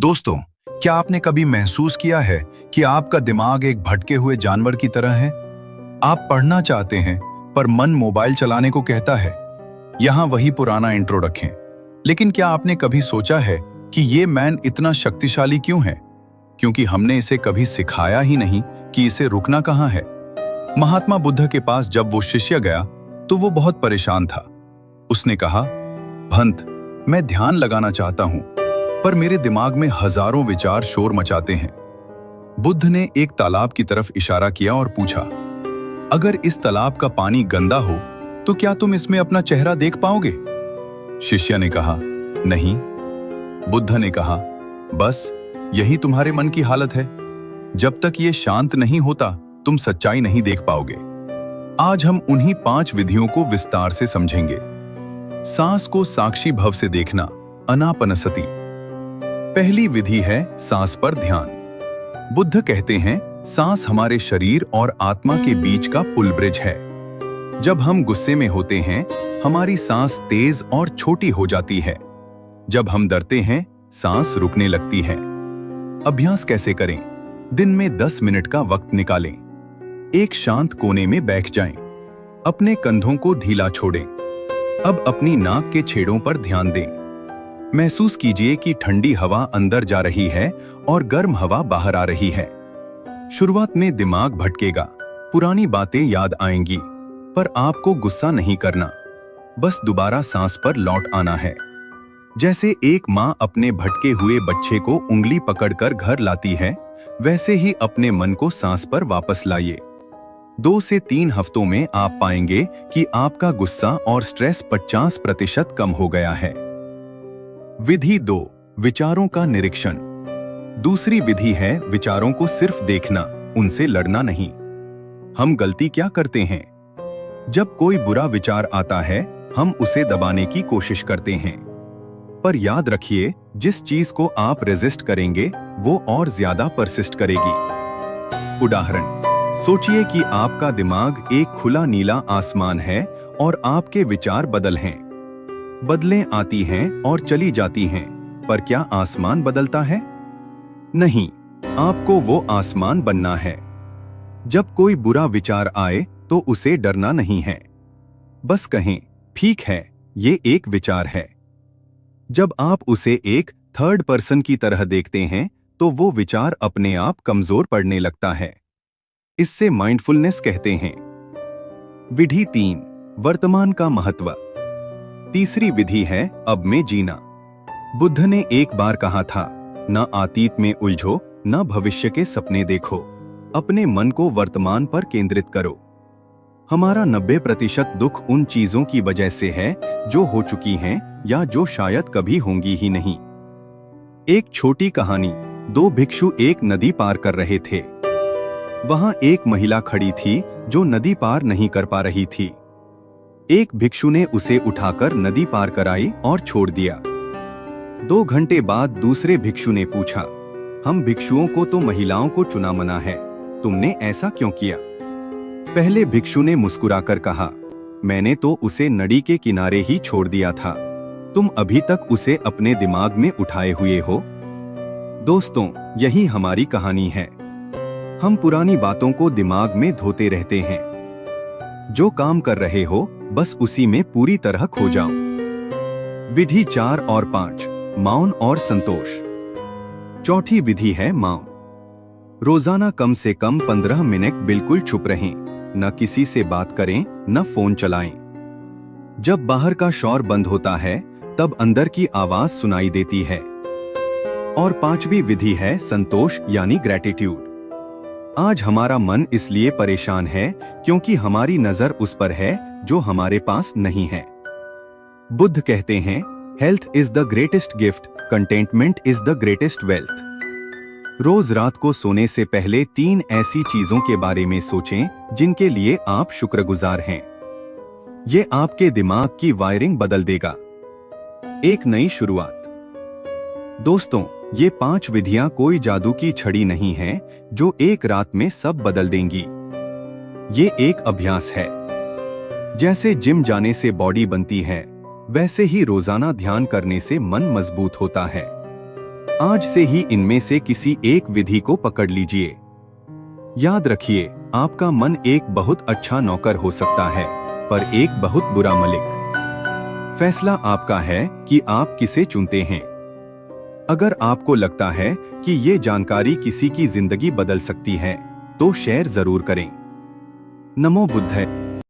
दोस्तों, क्या आपने कभी महसूस किया है कि आपका दिमाग एक भटके हुए जानवर की तरह है? आप पढ़ना चाहते हैं, पर मन मोबाइल चलाने को कहता है। यहाँ वही पुराना इंट्रो रखें। लेकिन क्या आपने कभी सोचा है कि ये मैन इतना शक्तिशाली क्यों है? क्योंकि हमने इसे कभी सिखाया ही नहीं कि इसे रुकना कहाँ है। महात्मा बुद्ध के पास जब वो शिष्य गया, तो वो बहुत परेशान था। उसने कहा, भंत, मैं ध्यान लगाना चाहता हूँ, पर मेरे दिमाग में हजारों विचार शोर मचाते हैं। बुद्ध ने एक तालाब की तरफ इशारा किया और पूछा, अगर इस तालाब का पानी गंदा हो तो क्या तुम इसमें अपना चेहरा देख पाओगे? शिष्य ने कहा, नहीं। बुद्ध ने कहा, बस यही तुम्हारे मन की हालत है। जब तक ये शांत नहीं होता, तुम सच्चाई नहीं देख पाओगे। आज हम उन्हीं 5 विधियों को विस्तार से समझेंगे। सांस को साक्षी भव से देखना, अनापनसति। पहली विधि है सांस पर ध्यान। बुद्ध कहते हैं, सांस हमारे शरीर और आत्मा के बीच का पुल ब्रिज है। जब हम गुस्से में होते हैं, हमारी सांस तेज और छोटी हो जाती है। जब हम डरते हैं, सांस रुकने लगती है। अभ्यास कैसे करें? दिन में 10 मिनट का वक्त निकालें। एक शांत कोने में बैठ जाएं। अपने कंधों को ढीला छोड़ें। अब अपनी नाक के छेड़ों पर ध्यान दें। महसूस कीजिए कि ठंडी हवा अंदर जा रही है और गर्म हवा बाहर आ रही है। शुरुआत में दिमाग भटकेगा, पुरानी बातें याद आएंगी, पर आपको गुस्सा नहीं करना। बस दोबारा सांस पर लौट आना है। जैसे एक माँ अपने भटके हुए बच्चे को उंगली पकड़कर घर लाती है, वैसे ही अपने मन को सांस पर वापस लाइए। 2 से 3 हफ्तों में आप पाएंगे कि आपका गुस्सा और स्ट्रेस 50% कम हो गया है। विधि 2, विचारों का निरीक्षण। दूसरी विधि है विचारों को सिर्फ देखना, उनसे लड़ना नहीं। हम गलती क्या करते हैं? जब कोई बुरा विचार आता है, हम उसे दबाने की कोशिश करते हैं। पर याद रखिए, जिस चीज को आप रेजिस्ट करेंगे, वो और ज्यादा परसिस्ट करेगी। उदाहरण, सोचिए कि आपका दिमाग एक खुला नीला आसमान है और आपके विचार बदल हैं। बदलें आती हैं और चली जाती हैं, पर क्या आसमान बदलता है? नहीं, आपको वो आसमान बनना है। जब कोई बुरा विचार आए, तो उसे डरना नहीं है। बस कहें, ठीक है, ये एक विचार है। जब आप उसे एक थर्ड पर्सन की तरह देखते हैं, तो वो विचार अपने आप कमजोर पड़ने लगता है। इससे माइंडफुलनेस कहते हैं। विधि 3, वर्तमान का महत्व। तीसरी विधि है अब में जीना। बुद्ध ने एक बार कहा था, न अतीत में उलझो, न भविष्य के सपने देखो। अपने मन को वर्तमान पर केंद्रित करो। हमारा 90% दुख उन चीजों की वजह से है जो हो चुकी हैं या जो शायद कभी होंगी ही नहीं। एक छोटी कहानी। 2 भिक्षु एक नदी पार कर रहे थे। वहां एक महिला खड़ी थी जो नदी पार नहीं कर पा रही थी। एक भिक्षु ने उसे उठाकर नदी पार कराई और छोड़ दिया। 2 घंटे बाद दूसरे भिक्षु ने पूछा, हम भिक्षुओं को तो महिलाओं को चुना मना है, तुमने ऐसा क्यों किया? पहले भिक्षु ने मुस्कुराकर कहा, मैंने तो उसे नदी के किनारे ही छोड़ दिया था। तुम अभी तक उसे अपने दिमाग में उठाए हुए हो। दोस्तों, यही हमारी कहानी है। हम पुरानी बातों को दिमाग में धोते रहते हैं। जो काम कर रहे हो, बस उसी में पूरी तरह खो जाओ। विधि 4 और 5, मौन और संतोष। चौथी विधि है मौन। रोजाना कम से कम 15 मिनट बिल्कुल चुप रहें। न किसी से बात करें, न फोन चलाएं। जब बाहर का शोर बंद होता है, तब अंदर की आवाज सुनाई देती है। और 5वीं विधि है संतोष यानी ग्रैटिट्यूड। आज हमारा मन इसलिए परेशान है क्योंकि हमारी नजर उस पर है जो हमारे पास नहीं है। बुद्ध कहते हैं, health is the greatest gift, contentment is the greatest wealth. रोज रात को सोने से पहले 3 ऐसी चीजों के बारे में सोचें जिनके लिए आप शुक्रगुजार हैं। ये आपके दिमाग की वायरिंग बदल देगा। एक नई शुरुआत। दोस्तों, ये 5 विधियां कोई जादू की छड़ी नहीं है जो एक रात में सब बदल देंगी। ये एक अभ्यास है। जैसे जिम जाने से बॉडी बनती है, वैसे ही रोजाना ध्यान करने से मन मजबूत होता है। आज से ही इनमें से किसी एक विधि को पकड़ लीजिए। याद रखिए, आपका मन एक बहुत अच्छा नौकर हो सकता है, पर एक बहुत बुरा मालिक। फैसला आपका है कि आप किसे चुनते हैं। अगर आपको लगता है कि ये जानकारी किसी की जिंदगी बदल सकती है, तो शेयर जरूर करें। नमो बुद्धाय।